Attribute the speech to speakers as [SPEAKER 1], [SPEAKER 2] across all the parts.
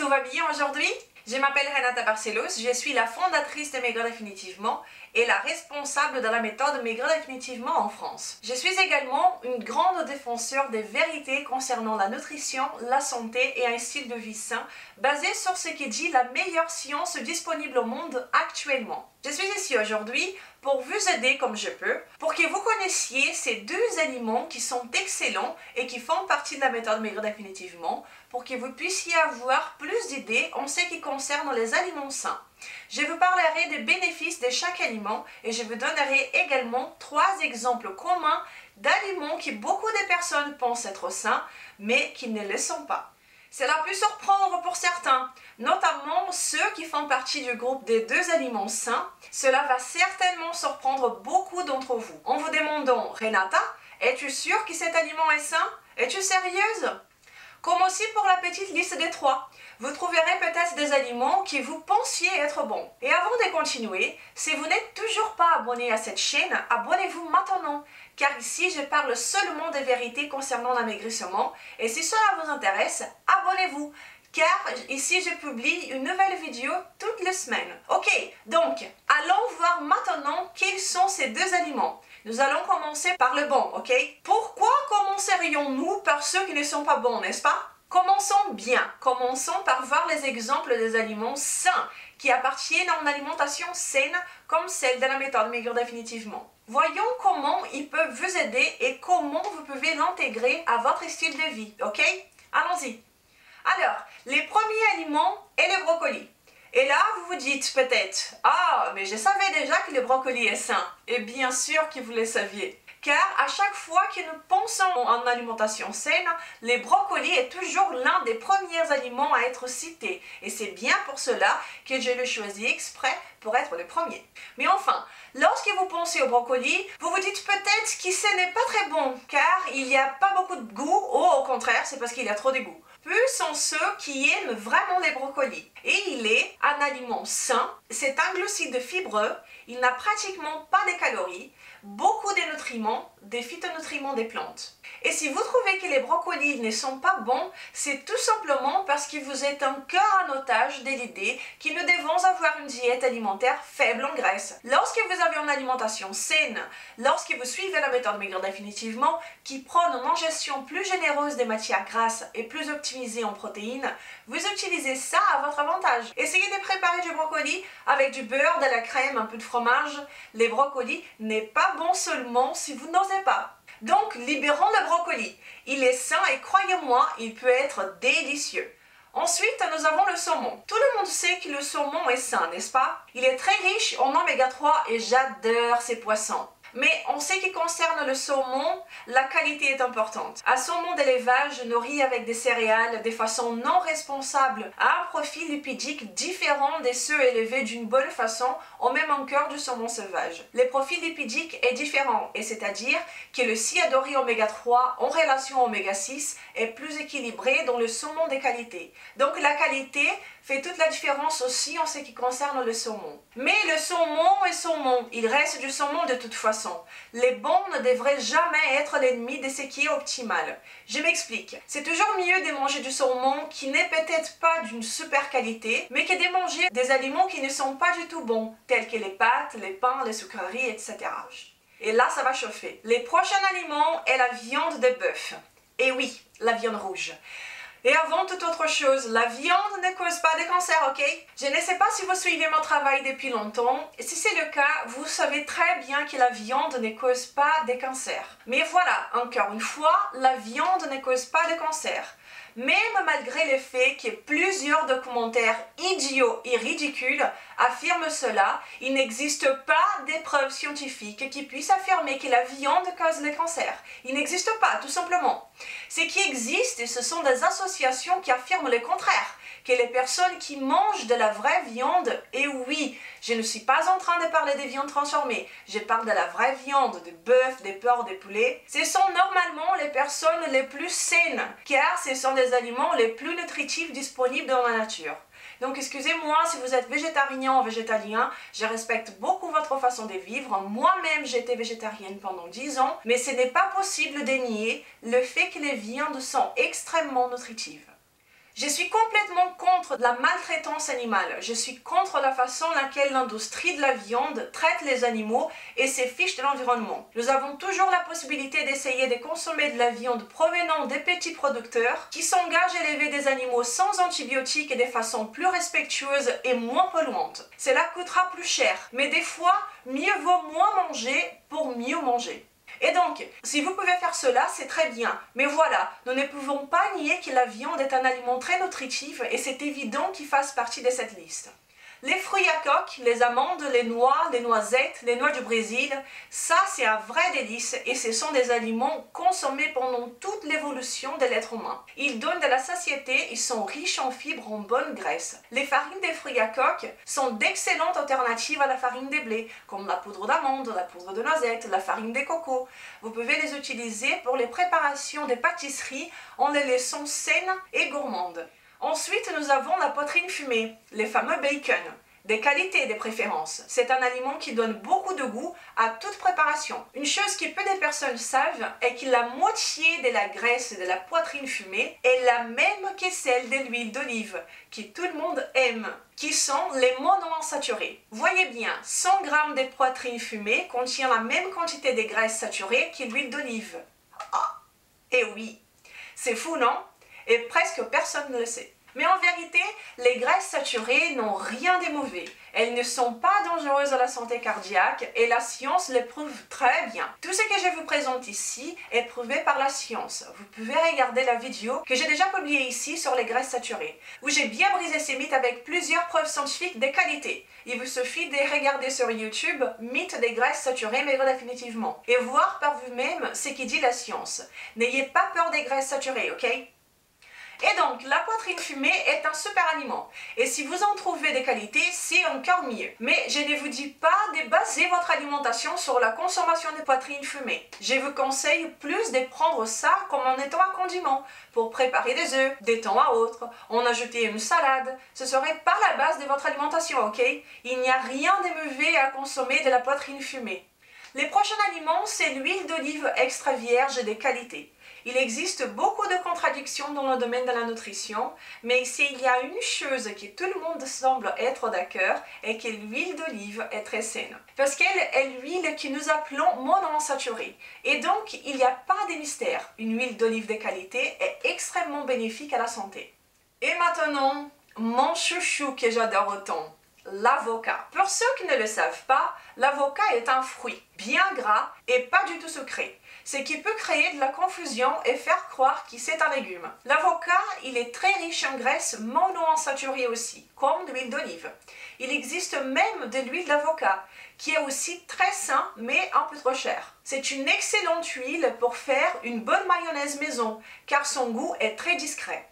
[SPEAKER 1] va bien aujourd'hui? Je m'appelle Renata Barcelos, je suis la fondatrice de Maigrir Définitivement et la responsable de la méthode Maigrir Définitivement en France. Je suis également une grande défenseur des vérités concernant la nutrition, la santé et un style de vie sain basé sur ce qui dit la meilleure science disponible au monde actuellement. Je suis ici aujourd'hui pour vous aider comme je peux, pour que vous connaissiez ces deux aliments qui sont excellents et qui font partie de la méthode Maigrir Définitivement, pour que vous puissiez avoir plus d'idées en ce qui concerne les aliments sains. Je vous parlerai des bénéfices de chaque aliment et je vous donnerai également 3 exemples communs d'aliments que beaucoup de personnes pensent être sains, mais qui ne le sont pas. Cela peut surprendre pour certains, notamment ceux qui font partie du groupe des 2 aliments sains. Cela va certainement surprendre beaucoup d'entre vous. En vous demandant, Renata, es-tu sûre que cet aliment est sain? Es-tu sérieuse? Comme aussi pour la petite liste des 3, vous trouverez peut-être des aliments qui vous pensiez être bons. Et avant de continuer, si vous n'êtes toujours pas abonné à cette chaîne, abonnez-vous maintenant, car ici je parle seulement des vérités concernant l'amaigrissement, et si cela vous intéresse, abonnez-vous, car ici je publie une nouvelle vidéo toutes les semaines. Ok, donc allons voir maintenant quels sont ces 2 aliments. Nous allons commencer par le bon, ok? Pourquoi commencerions-nous par ceux qui ne sont pas bons, n'est-ce pas? Commençons bien. Commençons par voir les exemples des aliments sains qui appartiennent à une alimentation saine comme celle de la méthode Maigrir Définitivement. Voyons comment ils peuvent vous aider et comment vous pouvez l'intégrer à votre style de vie, ok? Allons-y. Alors, les premiers aliments est le brocoli. Et là, vous vous dites peut-être, ah, mais je savais déjà que le brocoli est sain. Et bien sûr que vous le saviez. Car à chaque fois que nous pensons en alimentation saine, le brocoli est toujours l'un des premiers aliments à être cité. Et c'est bien pour cela que je le choisis exprès pour être le premier. Mais enfin, lorsque vous pensez au brocoli, vous vous dites peut-être que ce n'est pas très bon, car il n'y a pas beaucoup de goût, ou au contraire, c'est parce qu'il y a trop de goût. Peu sont ceux qui aiment vraiment les brocolis. Et il est un aliment sain, c'est un glucide fibreux, il n'a pratiquement pas de calories, beaucoup de nutriments, des phytonutriments des plantes. Et si vous trouvez que les brocolis ne sont pas bons, c'est tout simplement parce que vous êtes encore en otage de l'idée que nous devons avoir une diète alimentaire faible en graisse. Lorsque vous avez une alimentation saine, lorsque vous suivez la méthode Maigrir Définitivement, qui prône une ingestion plus généreuse des matières grasses et plus optimisée en protéines, vous utilisez ça à votre avantage. Essayez de préparer du brocoli avec du beurre, de la crème, un peu de fromage. Les brocolis n'est pas bon seulement si vous n'osez pas. Donc, libérons le brocoli. Il est sain et croyez-moi, il peut être délicieux. Ensuite, nous avons le saumon. Tout le monde sait que le saumon est sain, n'est-ce pas? Il est très riche en oméga 3 et j'adore ces poissons. Mais en ce qui concerne le saumon, la qualité est importante. Un saumon d'élevage nourri avec des céréales de façon non responsable a un profil lipidique différent de ceux élevés d'une bonne façon au même cœur du saumon sauvage. Le profil lipidique est différent, et c'est-à-dire que le cyanurate oméga 3 en relation oméga 6 est plus équilibré dans le saumon de qualité. Donc la qualité fait toute la différence aussi en ce qui concerne le saumon. Mais le saumon est saumon, il reste du saumon de toute façon. Les bons ne devraient jamais être l'ennemi de ce qui est optimal. Je m'explique. C'est toujours mieux de manger du saumon qui n'est peut-être pas d'une super qualité, mais que de manger des aliments qui ne sont pas du tout bons, tels que les pâtes, les pains, les sucreries, etc. Et là, ça va chauffer. Le prochain aliment est la viande de bœuf. Et oui, la viande rouge. Et avant toute autre chose, la viande ne cause pas de cancer, ok? Je ne sais pas si vous suivez mon travail depuis longtemps, et si c'est le cas, vous savez très bien que la viande ne cause pas de cancer. Mais voilà, encore une fois, la viande ne cause pas de cancer. Même malgré le fait que plusieurs documentaires idiots et ridicules affirment cela, il n'existe pas de preuves scientifiques qui puissent affirmer que la viande cause le cancer. Il n'existe pas, tout simplement. Ce qui existe, ce sont des associations qui affirment le contraire, que les personnes qui mangent de la vraie viande, et oui, je ne suis pas en train de parler des viandes transformées, je parle de la vraie viande, de bœuf, des porcs, des poulets, ce sont normalement les personnes les plus saines, car ce sont les aliments les plus nutritifs disponibles dans la nature. Donc excusez-moi si vous êtes végétarien ou végétalien, je respecte beaucoup votre façon de vivre. Moi-même j'étais végétarienne pendant 10 ans, mais ce n'est pas possible de nier le fait que les viandes sont extrêmement nutritives. Je suis complètement contre la maltraitance animale. Je suis contre la façon dans laquelle l'industrie de la viande traite les animaux et se fiche de l'environnement. Nous avons toujours la possibilité d'essayer de consommer de la viande provenant des petits producteurs qui s'engagent à élever des animaux sans antibiotiques et de façon plus respectueuse et moins polluante. Cela coûtera plus cher, mais des fois, mieux vaut moins manger pour mieux manger. Et donc, si vous pouvez faire cela, c'est très bien. Mais voilà, nous ne pouvons pas nier que la viande est un aliment très nutritif et c'est évident qu'il fasse partie de cette liste. Les fruits à coque, les amandes, les noix, les noisettes, les noix du Brésil, ça c'est un vrai délice et ce sont des aliments consommés pendant toute l'évolution de l'être humain. Ils donnent de la satiété, ils sont riches en fibres, en bonne graisse. Les farines des fruits à coque sont d'excellentes alternatives à la farine des blés, comme la poudre d'amande, la poudre de noisette, la farine des cocos. Vous pouvez les utiliser pour les préparations des pâtisseries en les laissant saines et gourmandes. Ensuite, nous avons la poitrine fumée, les fameux bacon, des qualités et des préférences. C'est un aliment qui donne beaucoup de goût à toute préparation. Une chose que peu de personnes savent est que la moitié de la graisse de la poitrine fumée est la même que celle de l'huile d'olive, que tout le monde aime, qui sont les monoinsaturés. Voyez bien, 100 g de poitrine fumée contient la même quantité de graisse saturée que l'huile d'olive. Ah, et oui, c'est fou, non? Et presque personne ne le sait. Mais en vérité, les graisses saturées n'ont rien de mauvais. Elles ne sont pas dangereuses à la santé cardiaque et la science le prouve très bien. Tout ce que je vous présente ici est prouvé par la science. Vous pouvez regarder la vidéo que j'ai déjà publiée ici sur les graisses saturées, où j'ai bien brisé ces mythes avec plusieurs preuves scientifiques de qualité. Il vous suffit de regarder sur YouTube « Mythes des graisses saturées maigres définitivement » et voir par vous-même ce qui dit la science. N'ayez pas peur des graisses saturées, ok? Et donc, la poitrine fumée est un super aliment. Et si vous en trouvez des qualités, c'est encore mieux. Mais je ne vous dis pas de baser votre alimentation sur la consommation de poitrine fumée. Je vous conseille plus de prendre ça comme en étant un condiment pour préparer des œufs, de temps à autre, en ajouter une salade. Ce serait pas la base de votre alimentation, ok? Il n'y a rien de mauvais à consommer de la poitrine fumée. Les prochains aliments, c'est l'huile d'olive extra vierge de qualité. Il existe beaucoup de contradictions dans le domaine de la nutrition, mais s'il y a une chose que tout le monde semble être d'accord, est que l'huile d'olive est très saine. Parce qu'elle est l'huile que nous appelons monoinsaturée. Et donc, il n'y a pas de mystère. Une huile d'olive de qualité est extrêmement bénéfique à la santé. Et maintenant, mon chouchou que j'adore autant, l'avocat. Pour ceux qui ne le savent pas, l'avocat est un fruit bien gras et pas du tout sucré, ce qui peut créer de la confusion et faire croire que c'est un légume. L'avocat, il est très riche en graisse monoinsaturée aussi, comme l'huile d'olive. Il existe même de l'huile d'avocat, qui est aussi très sain mais un peu trop cher. C'est une excellente huile pour faire une bonne mayonnaise maison, car son goût est très discret.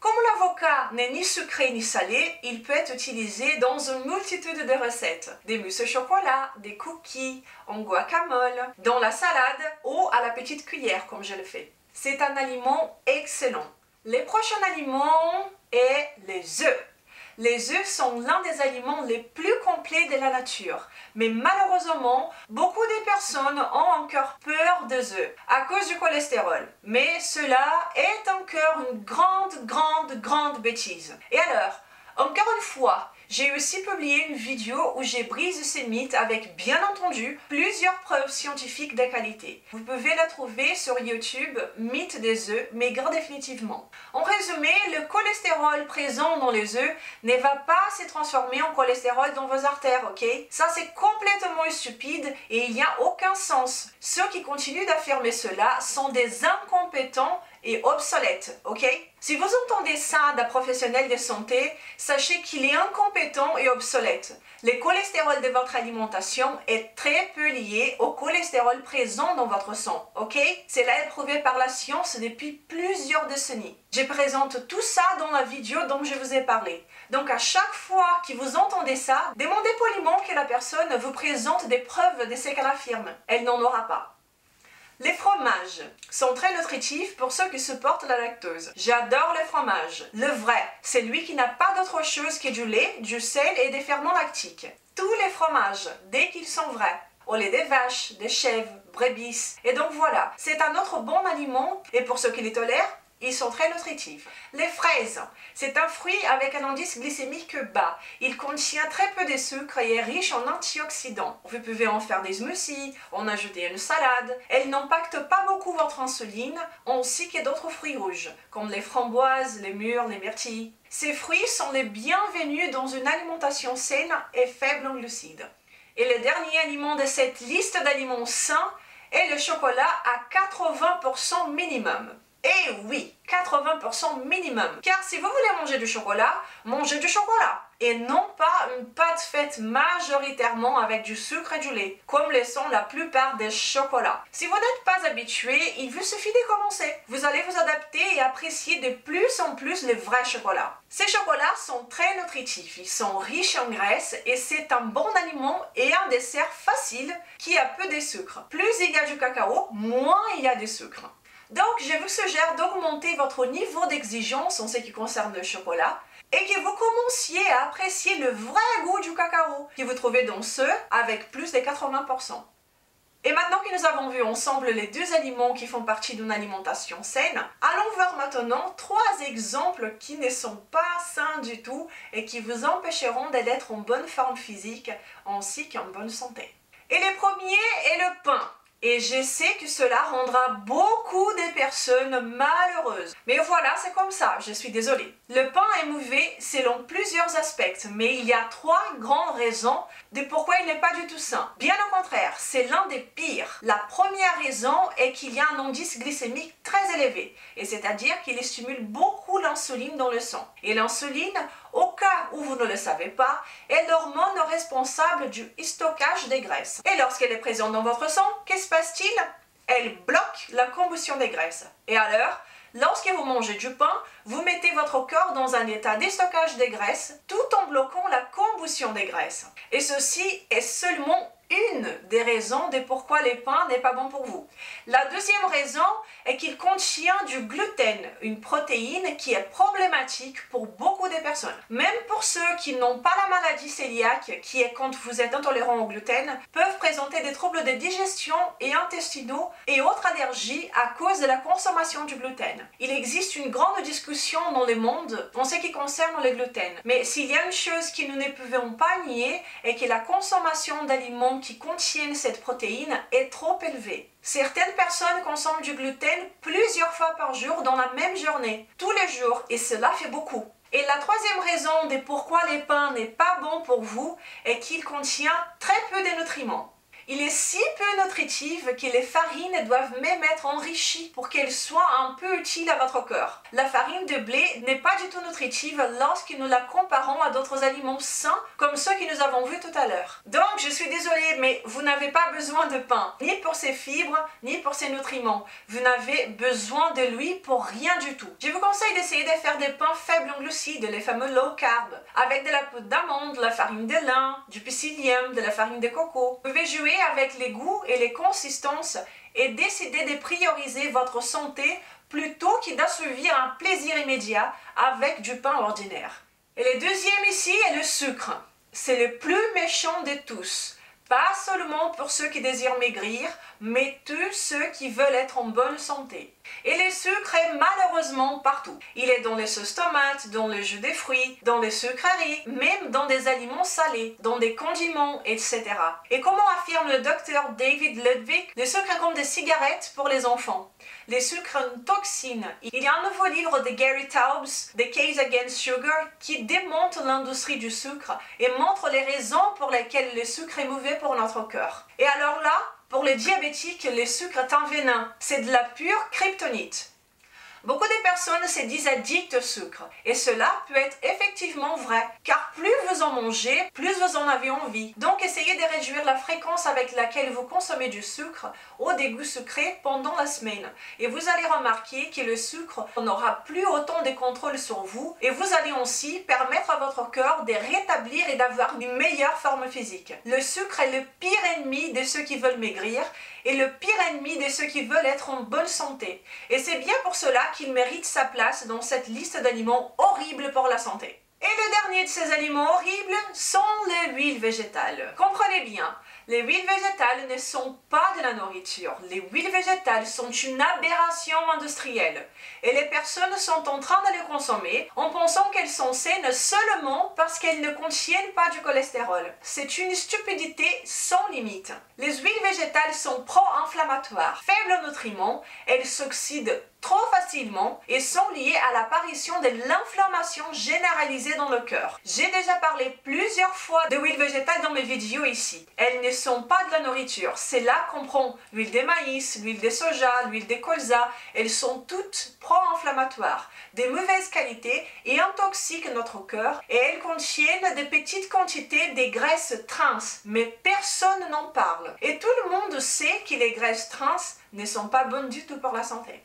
[SPEAKER 1] Comme l'avocat n'est ni sucré ni salé, il peut être utilisé dans une multitude de recettes. Des mousses au chocolat, des cookies, en guacamole, dans la salade ou à la petite cuillère comme je le fais. C'est un aliment excellent. Le prochain aliment est les œufs. Les œufs sont l'un des aliments les plus complets de la nature. Mais malheureusement, beaucoup de personnes ont encore peur des œufs à cause du cholestérol. Mais cela est encore une grande bêtise. Et alors, encore une fois, j'ai aussi publié une vidéo où j'ai brisé ces mythes avec, bien entendu, plusieurs preuves scientifiques de qualité. Vous pouvez la trouver sur YouTube, Mythe des œufs, maigre définitivement. En résumé, le cholestérol présent dans les œufs ne va pas se transformer en cholestérol dans vos artères, ok? Ça, c'est complètement stupide et il n'y a aucun sens. Ceux qui continuent d'affirmer cela sont des incompétents et obsolète, ok? Si vous entendez ça d'un professionnel de santé, sachez qu'il est incompétent et obsolète. Le cholestérol de votre alimentation est très peu lié au cholestérol présent dans votre sang, ok? Cela est prouvé par la science depuis plusieurs décennies. Je présente tout ça dans la vidéo dont je vous ai parlé. Donc à chaque fois que vous entendez ça, demandez poliment que la personne vous présente des preuves de ce qu'elle affirme. Elle n'en aura pas. Les fromages sont très nutritifs pour ceux qui supportent la lactose. J'adore les fromages. Le vrai, c'est celui qui n'a pas d'autre chose que du lait, du sel et des ferments lactiques. Tous les fromages, dès qu'ils sont vrais, au lait des vaches, des chèvres, brebis. Et donc voilà, c'est un autre bon aliment et pour ceux qui les tolèrent, Ils sont très nutritifs. Les fraises, c'est un fruit avec un indice glycémique bas. Il contient très peu de sucre et est riche en antioxydants. Vous pouvez en faire des smoothies, en ajouter à une salade. Elles n'impactent pas beaucoup votre insuline, ainsi que d'autres fruits rouges, comme les framboises, les mûres, les myrtilles. Ces fruits sont les bienvenus dans une alimentation saine et faible en glucides. Et le dernier aliment de cette liste d'aliments sains est le chocolat à 80% minimum. Et oui, 80% minimum. Car si vous voulez manger du chocolat, mangez du chocolat. Et non pas une pâte faite majoritairement avec du sucre et du lait, comme le sont la plupart des chocolats. Si vous n'êtes pas habitué, il vous suffit de commencer. Vous allez vous adapter et apprécier de plus en plus les vrais chocolats. Ces chocolats sont très nutritifs, ils sont riches en graisse et c'est un bon aliment et un dessert facile qui a peu de sucre. Plus il y a du cacao, moins il y a de sucre. Donc, je vous suggère d'augmenter votre niveau d'exigence en ce qui concerne le chocolat et que vous commenciez à apprécier le vrai goût du cacao que vous trouvez dans ceux avec plus de 80%. Et maintenant que nous avons vu ensemble les deux aliments qui font partie d'une alimentation saine, allons voir maintenant 3 exemples qui ne sont pas sains du tout et qui vous empêcheront d'être en bonne forme physique ainsi qu'en bonne santé. Et le premier est le pain. Et je sais que cela rendra beaucoup de personnes malheureuses. Mais voilà, c'est comme ça, je suis désolée. Le pain est mauvais selon plusieurs aspects, mais il y a 3 grandes raisons de pourquoi il n'est pas du tout sain. Bien au contraire, c'est l'un des pires. La première raison est qu'il y a un indice glycémique très élevé, et c'est-à-dire qu'il stimule beaucoup l'insuline dans le sang. Et l'insuline, au cas où vous ne le savez pas, est l'hormone responsable du stockage des graisses. Et lorsqu'elle est présente dans votre sang, que se passe-t-il? Elle bloque la combustion des graisses. Et alors, lorsque vous mangez du pain, vous mettez votre corps dans un état de stockage des graisses tout en bloquant la combustion des graisses. Et ceci est seulement une des raisons de pourquoi le pain n'est pas bon pour vous. La deuxième raison est qu'il contient du gluten, une protéine qui est problématique pour beaucoup de personnes. Même pour ceux qui n'ont pas la maladie cœliaque, qui est quand vous êtes intolérant au gluten, peuvent présenter des troubles de digestion et intestinaux et autres allergies à cause de la consommation du gluten. Il existe une grande discussion dans le monde en ce qui concerne le gluten. Mais s'il y a une chose que nous ne pouvons pas nier, est que la consommation d'aliments qui contiennent cette protéine est trop élevée. Certaines personnes consomment du gluten plusieurs fois par jour dans la même journée, tous les jours, et cela fait beaucoup. Et la troisième raison de pourquoi le pain n'est pas bon pour vous est qu'il contient très peu de nutriments. Il est si peu nutritif que les farines doivent même être enrichies pour qu'elles soient un peu utiles à votre corps. La farine de blé n'est pas du tout nutritive lorsque nous la comparons à d'autres aliments sains comme ceux que nous avons vus tout à l'heure. Donc je suis désolée, mais vous n'avez pas besoin de pain, ni pour ses fibres, ni pour ses nutriments. Vous n'avez besoin de lui pour rien du tout. Je vous conseille d'essayer de faire des pains faibles en glucides, les fameux low carb, avec de la poudre d'amande, de la farine de lin, du psyllium, de la farine de coco. Vous pouvez jouer avec les goûts et les consistances et décider de prioriser votre santé plutôt que d'assouvir un plaisir immédiat avec du pain ordinaire. Et le deuxième ici est le sucre. C'est le plus méchant de tous. Pas seulement pour ceux qui désirent maigrir, mais tous ceux qui veulent être en bonne santé. Et le sucre est malheureusement partout. Il est dans les sauces tomates, dans le jus des fruits, dans les sucreries, même dans des aliments salés, dans des condiments, etc. Et comme affirme le docteur David Ludwig, le sucre est comme des cigarettes pour les enfants. Les sucres sont une toxine. Il y a un nouveau livre de Gary Taubes, The Case Against Sugar, qui démonte l'industrie du sucre et montre les raisons pour lesquelles le sucre est mauvais pour notre corps. Et alors là, pour les diabétiques, le sucre est un venin. C'est de la pure kryptonite. Beaucoup de personnes se disent addictes au sucre, et cela peut être effectivement vrai, car plus vous en mangez, plus vous en avez envie. Donc essayez de réduire la fréquence avec laquelle vous consommez du sucre ou des goûts sucrés pendant la semaine, et vous allez remarquer que le sucre n'aura plus autant de contrôle sur vous, et vous allez aussi permettre à votre corps de rétablir et d'avoir une meilleure forme physique. Le sucre est le pire ennemi de ceux qui veulent maigrir, et le pire ennemi de ceux qui veulent être en bonne santé. Et c'est bien pour cela qu'il mérite sa place dans cette liste d'aliments horribles pour la santé. Et le dernier de ces aliments horribles sont les huiles végétales. Comprenez bien, Les huiles végétales ne sont pas de la nourriture. Les huiles végétales sont une aberration industrielle. Et les personnes sont en train de les consommer en pensant qu'elles sont saines seulement parce qu'elles ne contiennent pas du cholestérol. C'est une stupidité sans limite. Les huiles végétales sont pro-inflammatoires. Faibles en nutriments, elles s'oxydent trop facilement et sont liées à l'apparition de l'inflammation généralisée dans le cœur. J'ai déjà parlé plusieurs fois de huiles végétales dans mes vidéos ici. Elles ne sont pas de la nourriture. C'est là qu'on prend l'huile de maïs, l'huile de soja, l'huile de colza. Elles sont toutes pro-inflammatoires, de mauvaise qualité et intoxiquent notre cœur et elles contiennent de petites quantités de graisses trans, mais personne n'en parle. Et tout le monde sait que les graisses trans ne sont pas bonnes du tout pour la santé.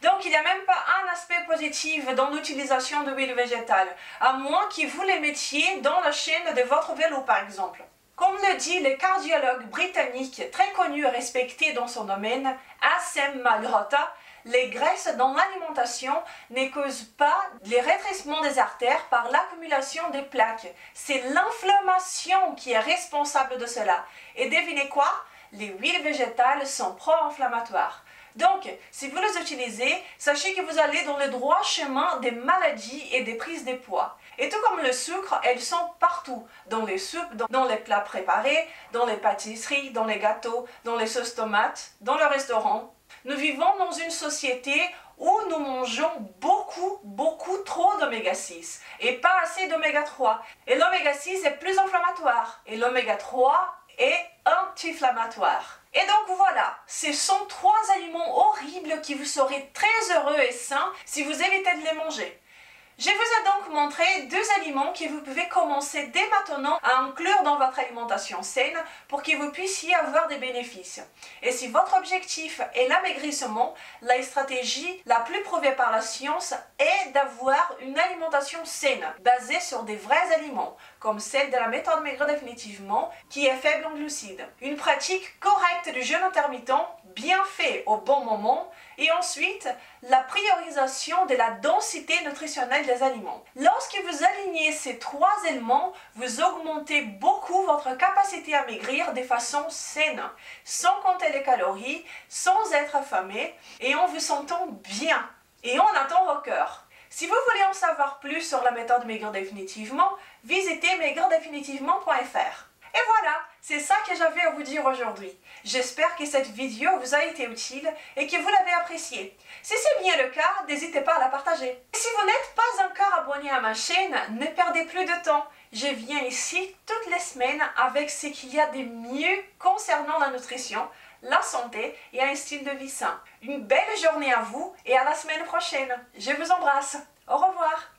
[SPEAKER 1] Donc il n'y a même pas un aspect positif dans l'utilisation de l'huile végétale, à moins que vous les mettiez dans la chaîne de votre vélo par exemple. Comme le dit le cardiologue britannique très connu et respecté dans son domaine, A.S.M. Malhotra, les graisses dans l'alimentation ne causent pas les rétrécissements des artères par l'accumulation des plaques. C'est l'inflammation qui est responsable de cela. Et devinez quoi? Les huiles végétales sont pro-inflammatoires. Donc, si vous les utilisez, sachez que vous allez dans le droit chemin des maladies et des prises de poids. Et tout comme le sucre, elles sont partout, dans les soupes, dans les plats préparés, dans les pâtisseries, dans les gâteaux, dans les sauces tomates, dans le restaurant. Nous vivons dans une société où nous mangeons beaucoup trop d'oméga 6 et pas assez d'oméga 3. Et l'oméga 6 est plus inflammatoire et l'oméga 3 est anti-inflammatoire. Et donc voilà, ce sont 3 aliments horribles qui vous serez très heureux et sains si vous évitez de les manger. Je vous ai donc montré 2 aliments que vous pouvez commencer dès maintenant à inclure dans votre alimentation saine pour que vous puissiez avoir des bénéfices. Et si votre objectif est l'amaigrissement, la stratégie la plus prouvée par la science est d'avoir une alimentation saine, basée sur des vrais aliments, comme celle de la méthode maigre définitivement, qui est faible en glucides. Une pratique correcte du jeûne intermittent, bien fait au bon moment, et ensuite la priorisation de la densité nutritionnelle des aliments. Lorsque vous alignez ces 3 éléments, vous augmentez beaucoup votre capacité à maigrir de façon saine, sans compter les calories, sans être affamé et en vous sentant bien et en attendant au cœur. Si vous voulez en savoir plus sur la méthode maigre définitivement, visitez maigredéfinitivement.fr. Et voilà, c'est ça que j'avais à vous dire aujourd'hui. J'espère que cette vidéo vous a été utile et que vous l'avez appréciée. Si c'est bien le cas, n'hésitez pas à la partager. Et si vous n'êtes pas encore abonné à ma chaîne, ne perdez plus de temps. Je viens ici toutes les semaines avec ce qu'il y a de mieux concernant la nutrition, la santé et un style de vie sain. Une belle journée à vous et à la semaine prochaine. Je vous embrasse. Au revoir.